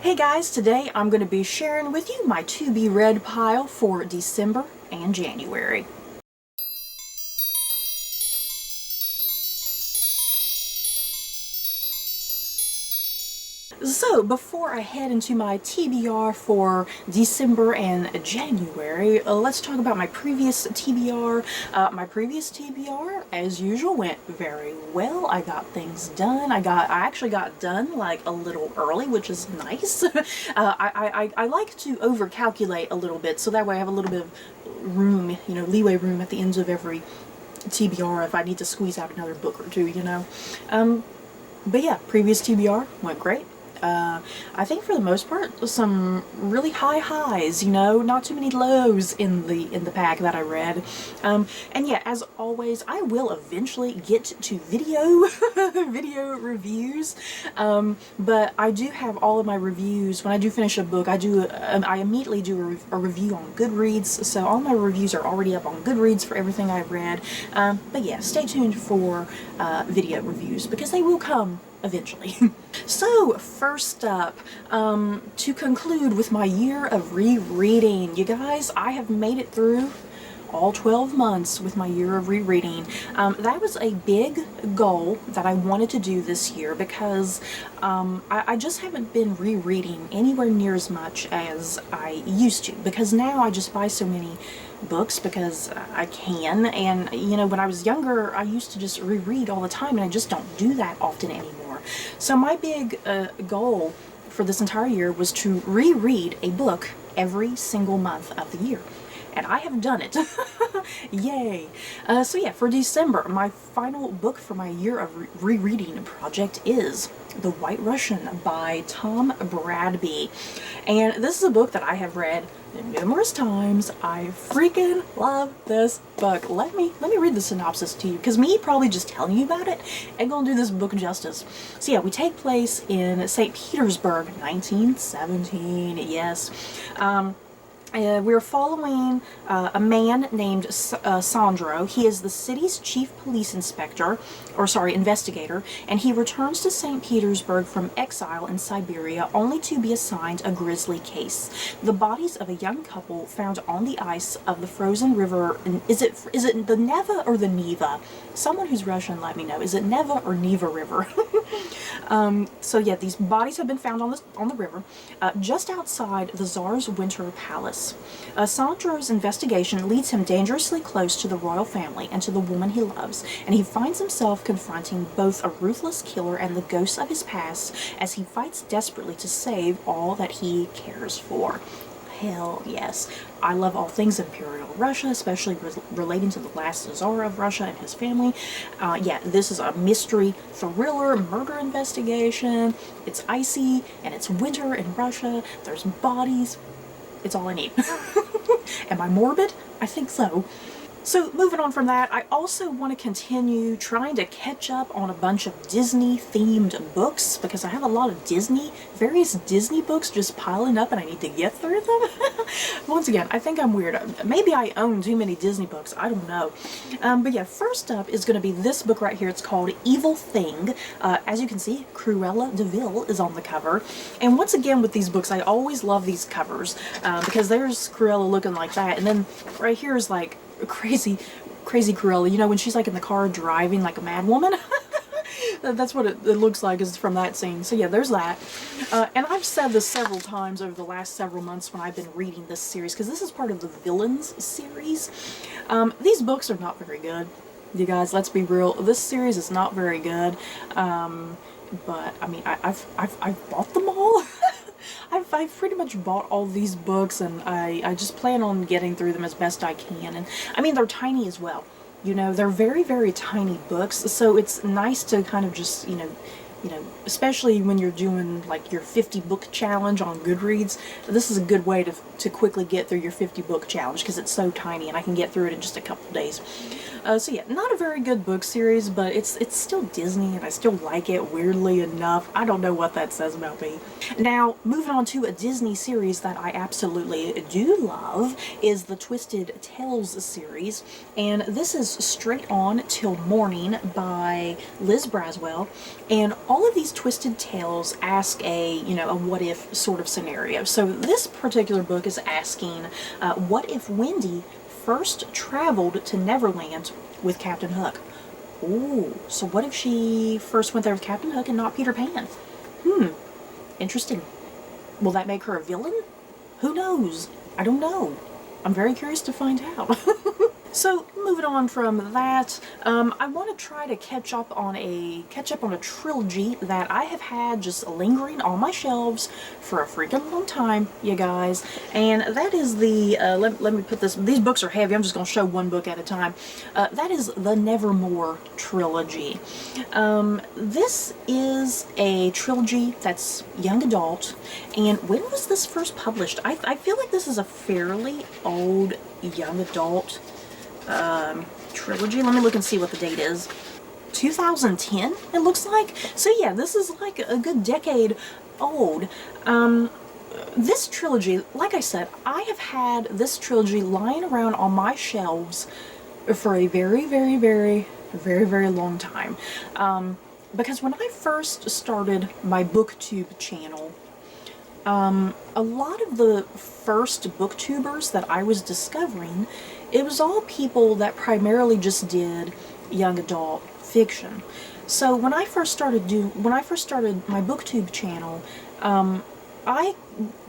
Hey guys, today I'm going to be sharing with you my to-be-read pile for December and January. So, before I head into my TBR for December and January, let's talk about my previous TBR. My previous TBR, as usual, went very well. I got things done. I actually got done like a little early, which is nice. I like to overcalculate a little bit, so that way I have a little bit of room, leeway room at the ends of every TBR if I need to squeeze out another book or two, But yeah, previous TBR went great. I think for the most part, some really high highs, not too many lows in the pack that I read. And yeah, as always, I will eventually get to video reviews. But I do have all of my reviews. When I do finish a book, I immediately do a review on Goodreads. So all my reviews are already up on Goodreads for everything I've read. But yeah, stay tuned for video reviews because they will come eventually. So, first up, to conclude with my year of rereading. You guys, I have made it through all 12 months with my year of rereading. That was a big goal that I wanted to do this year because I just haven't been rereading anywhere near as much as I used to, because now I just buy so many books because I can, and when I was younger I used to just reread all the time, and I just don't do that often anymore. So my big goal for this entire year was to reread a book every single month of the year. And I have done it. Yay. So yeah, for December, my final book for my year of rereading project is The White Russian by Tom Bradby. And this is a book that I have read numerous times. I freaking love this book. Let me read the synopsis to you, because me probably just telling you about it ain't gonna do this book justice. So yeah, we take place in St. Petersburg, 1917, yes. We're following a man named Sandro. He is the city's chief police investigator, and he returns to St. Petersburg from exile in Siberia only to be assigned a grisly case. The bodies of a young couple found on the ice of the frozen river. Is it the Neva or the Neva? Someone who's Russian, let me know. Is it Neva or Neva River? So yeah, these bodies have been found on the river, just outside the Tsar's winter palace. Sandro's investigation leads him dangerously close to the royal family and to the woman he loves, and he finds himself confronting both a ruthless killer and the ghosts of his past as he fights desperately to save all that he cares for. Hell yes. I love all things Imperial Russia, especially relating to the last Tsar of Russia and his family. Yeah, this is a mystery, thriller, murder investigation. It's icy, and it's winter in Russia. There's bodies. It's all I need. Am I morbid? I think so. So moving on from that, I also want to continue trying to catch up on a bunch of Disney-themed books, because I have a lot of various Disney books just piling up and I need to get through them. Once again, I think I'm weird. Maybe I own too many Disney books. I don't know. But yeah, first up is going to be this book right here. It's called Evil Thing. As you can see, Cruella de Vil is on the cover. And once again with these books, I always love these covers because there's Cruella looking like that. And then right here is like crazy Cruella, when she's like in the car driving like a mad woman. That's what it looks like, is from that scene. So yeah, there's that. And I've said this several times over the last several months when I've been reading this series, because this is part of the Villains series. These books are not very good, you guys, let's be real. This series is not very good. But I mean, I've bought them all. I've pretty much bought all these books, and I just plan on getting through them as best I can. And I mean, they're tiny as well. They're very, very tiny books, so it's nice to kind of just, especially when you're doing like your 50 book challenge on Goodreads. This is a good way to quickly get through your 50 book challenge, because it's so tiny and I can get through it in just a couple days. So yeah, not a very good book series, but it's still Disney and I still like it, weirdly enough. I don't know what that says about me. Now, moving on to a Disney series that I absolutely do love is the Twisted Tales series, and this is Straight On Till Morning by Liz Braswell, and all of these twisted tales ask a, a what if sort of scenario. So this particular book is asking, what if Wendy first traveled to Neverland with Captain Hook? Ooh, so what if she first went there with Captain Hook and not Peter Pan? Interesting. Will that make her a villain? Who knows? I don't know. I'm very curious to find out. So moving on from that, I want to try to catch up on a trilogy that I have had just lingering on my shelves for a freaking long time, you guys. And that is the let me put this. These books are heavy. I'm just going to show one book at a time. That is the Nevermoor Trilogy. This is a trilogy that's young adult. And when was this first published? I feel like this is a fairly old young adult trilogy. Let me look and see what the date is. 2010, it looks like. So yeah, this is like a good decade old. This trilogy, like I said, I have had this trilogy lying around on my shelves for a very, very, very, very, very long time. Because when I first started my BookTube channel, a lot of the first booktubers that I was discovering, it was all people that primarily just did young adult fiction. So when I first started my BookTube channel, I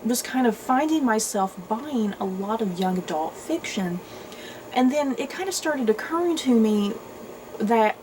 was kind of finding myself buying a lot of young adult fiction, and then it kind of started occurring to me that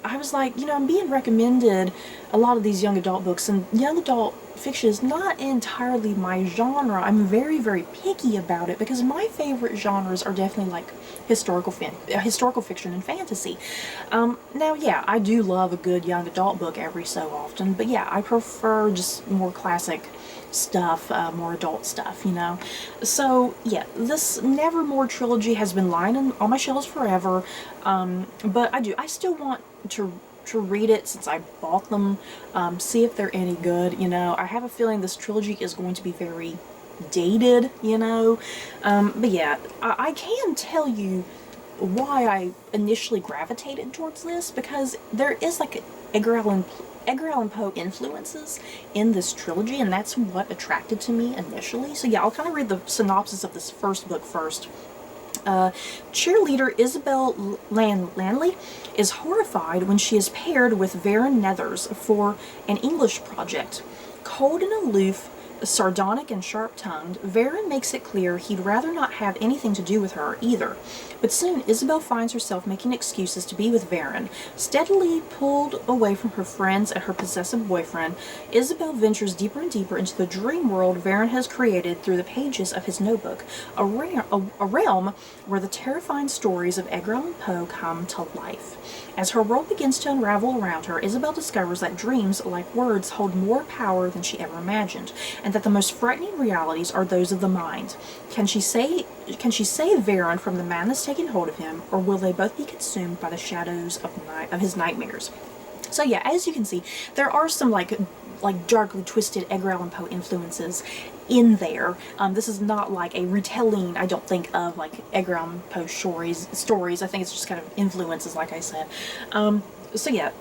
I was like, I'm being recommended a lot of these young adult books, and young adult fiction is not entirely my genre. I'm very, very picky about it because my favorite genres are definitely like historical fiction and fantasy. Now, yeah, I do love a good young adult book every so often, but yeah, I prefer just more classic stuff, more adult stuff, So, yeah, this Nevermoor trilogy has been lying on my shelves forever, but I still want to read it since I bought them, see if they're any good, I have a feeling this trilogy is going to be very dated, but yeah, I can tell you why I initially gravitated towards this, because there is like Edgar Allan Poe influences in this trilogy, and that's what attracted to me initially. So yeah, I'll kind of read the synopsis of this first book first. Cheerleader Isabel Lanley is horrified when she is paired with Varen Nethers for an English project. Cold and aloof, sardonic and sharp-tongued, Varen makes it clear he'd rather not have anything to do with her either. But soon Isabel finds herself making excuses to be with Varen. Steadily pulled away from her friends and her possessive boyfriend, Isabel ventures deeper and deeper into the dream world Varen has created through the pages of his notebook, a realm where the terrifying stories of Edgar Allan Poe come to life. As her world begins to unravel around her, Isabel discovers that dreams, like words, hold more power than she ever imagined, and that the most frightening realities are those of the mind. Can she save Varen from the madness taking hold of him, or will they both be consumed by the shadows of his nightmares? So yeah, as you can see, there are some like darkly twisted Edgar Allan Poe influences in there. This is not like a retelling, I don't think, of like Edgar Allan Poe stories. I think it's just kind of influences, like I said. So yeah,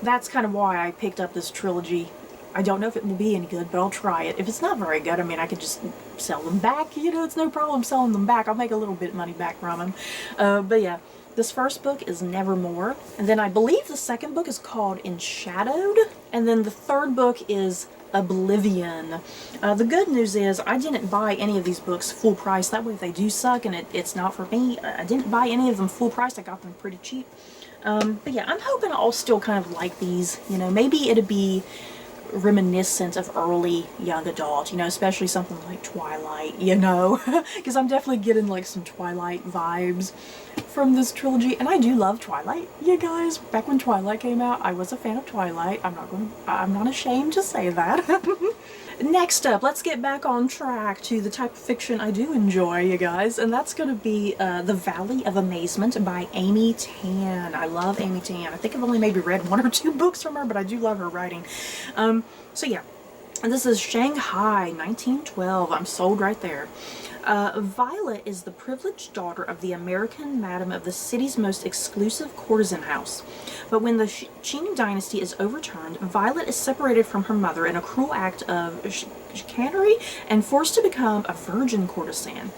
that's kind of why I picked up this trilogy. I don't know if it will be any good, but I'll try it. If it's not very good, I mean, I could just sell them back. It's no problem selling them back. I'll make a little bit of money back from them. But yeah, this first book is Nevermoor. And then I believe the second book is called Enshadowed. And then the third book is Oblivion. The good news is I didn't buy any of these books full price. That way if they do suck and it's not for me, I didn't buy any of them full price. I got them pretty cheap. But yeah, I'm hoping I'll still kind of like these. Maybe it'll be reminiscent of early young adult, especially something like Twilight, because I'm definitely getting like some Twilight vibes from this trilogy, and I do love Twilight, you guys. Back when Twilight came out, I was a fan of Twilight. I'm not ashamed to say that. Next up, let's get back on track to the type of fiction I do enjoy, you guys, and that's going to be The Valley of Amazement by Amy Tan. I love Amy Tan. I think I've only maybe read one or two books from her, but I do love her writing. So yeah, And this is Shanghai, 1912. I'm sold right there. Violet is the privileged daughter of the American madam of the city's most exclusive courtesan house. But when the Qing dynasty is overturned, Violet is separated from her mother in a cruel act of chicanery and forced to become a virgin courtesan.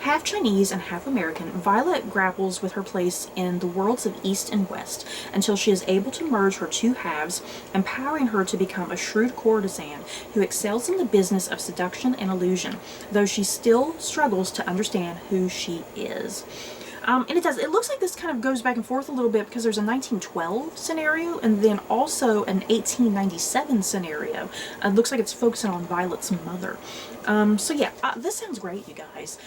Half Chinese and half American, Violet grapples with her place in the worlds of East and West until she is able to merge her two halves, empowering her to become a shrewd courtesan who excels in the business of seduction and illusion, though she still struggles to understand who she is. And it looks like this kind of goes back and forth a little bit because there's a 1912 scenario and then also an 1897 scenario. It looks like it's focusing on Violet's mother. So yeah, this sounds great, you guys.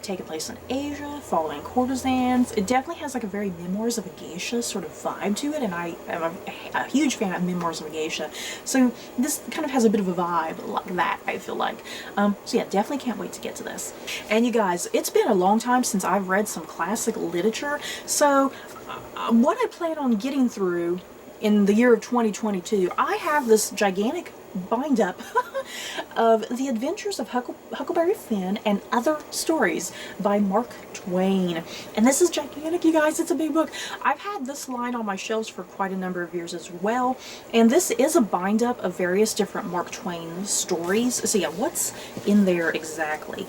Taking place in Asia, following courtesans. It definitely has like a very Memoirs of a Geisha sort of vibe to it, and I am a huge fan of Memoirs of a Geisha. So this kind of has a bit of a vibe like that, I feel like. So yeah, definitely can't wait to get to this. And you guys, it's been a long time since I've read some classic literature, so what I plan on getting through in the year of 2022, I have this gigantic bind up of The Adventures of Huckleberry Finn and Other Stories by Mark Twain. And this is gigantic, you guys. It's a big book. I've had this line on my shelves for quite a number of years as well. And this is a bind up of various different Mark Twain stories. So yeah, what's in there exactly?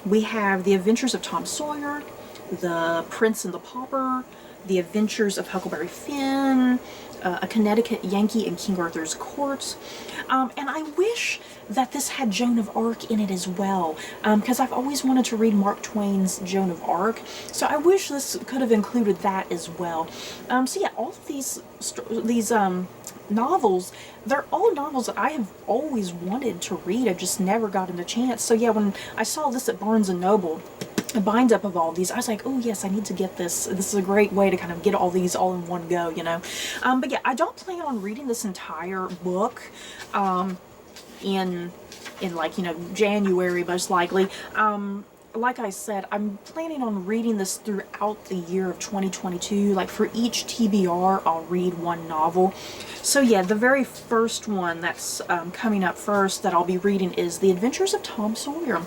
We have The Adventures of Tom Sawyer, The Prince and the Pauper, The Adventures of Huckleberry Finn, A Connecticut Yankee in King Arthur's Court. And I wish that this had Joan of Arc in it as well, because I've always wanted to read Mark Twain's Joan of Arc, so I wish this could have included that as well. So yeah, all of these novels, they're all novels that I have always wanted to read. I just never got the chance. So yeah, when I saw this at Barnes & Noble, a bind up of all these, I was like, oh yes, I need to get this. This is a great way to kind of get all these all in one go, you know. But yeah, I don't plan on reading this entire book in like, you know, January most likely. Like I said, I'm planning on reading this throughout the year of 2022. Like for each TBR, I'll read one novel. So yeah, the very first one that's coming up first that I'll be reading is The Adventures of Tom Sawyer.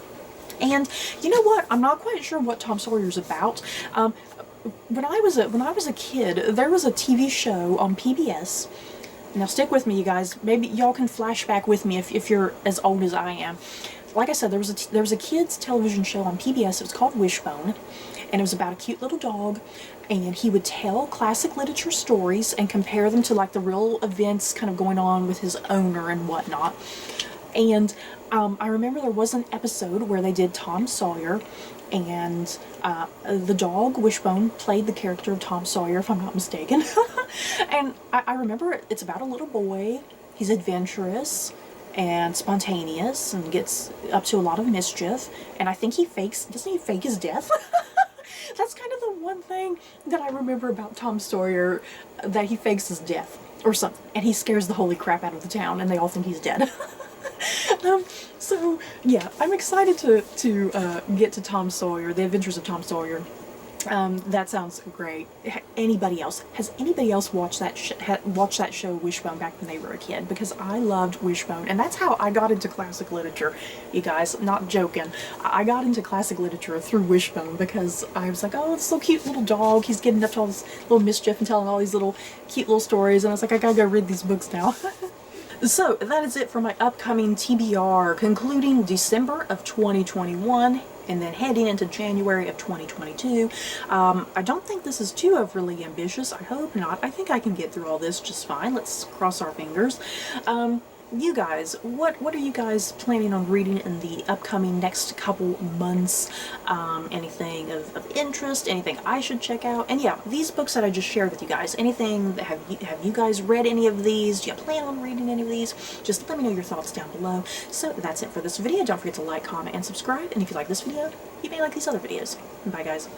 And you know what? I'm not quite sure what Tom Sawyer's about. When I was a kid, there was a TV show on PBS. Now stick with me, you guys. Maybe y'all can flash back with me if you're as old as I am. Like I said, there was a kids television show on PBS. It was called Wishbone, and it was about a cute little dog. And he would tell classic literature stories and compare them to like the real events kind of going on with his owner and whatnot. And I remember there was an episode where they did Tom Sawyer, and the dog, Wishbone, played the character of Tom Sawyer, if I'm not mistaken. And I remember it's about a little boy. He's adventurous and spontaneous and gets up to a lot of mischief. And I think doesn't he fake his death? That's kind of the one thing that I remember about Tom Sawyer, that he fakes his death or something. And he scares the holy crap out of the town and they all think he's dead. So yeah, I'm excited to get to Tom Sawyer, The Adventures of Tom Sawyer. That sounds great. Has anybody else watched that show Wishbone back when they were a kid? Because I loved Wishbone, and that's how I got into classic literature. You guys, not joking. I got into classic literature through Wishbone because I was like, oh, this little cute little dog. He's getting up to all this little mischief and telling all these little cute little stories, and I was like, I gotta go read these books now. So that is it for my upcoming TBR, concluding December of 2021 and then heading into January of 2022. I don't think this is too overly ambitious. I hope not. I think I can get through all this just fine. Let's cross our fingers. You guys, what are you guys planning on reading in the upcoming next couple months? Anything of interest? Anything I should check out? And yeah, these books that I just shared with you guys, anything that have you guys read any of these? Do you plan on reading any of these? Just let me know your thoughts down below. So that's it for this video. Don't forget to like, comment, and subscribe. And if you like this video, you may like these other videos. Bye guys.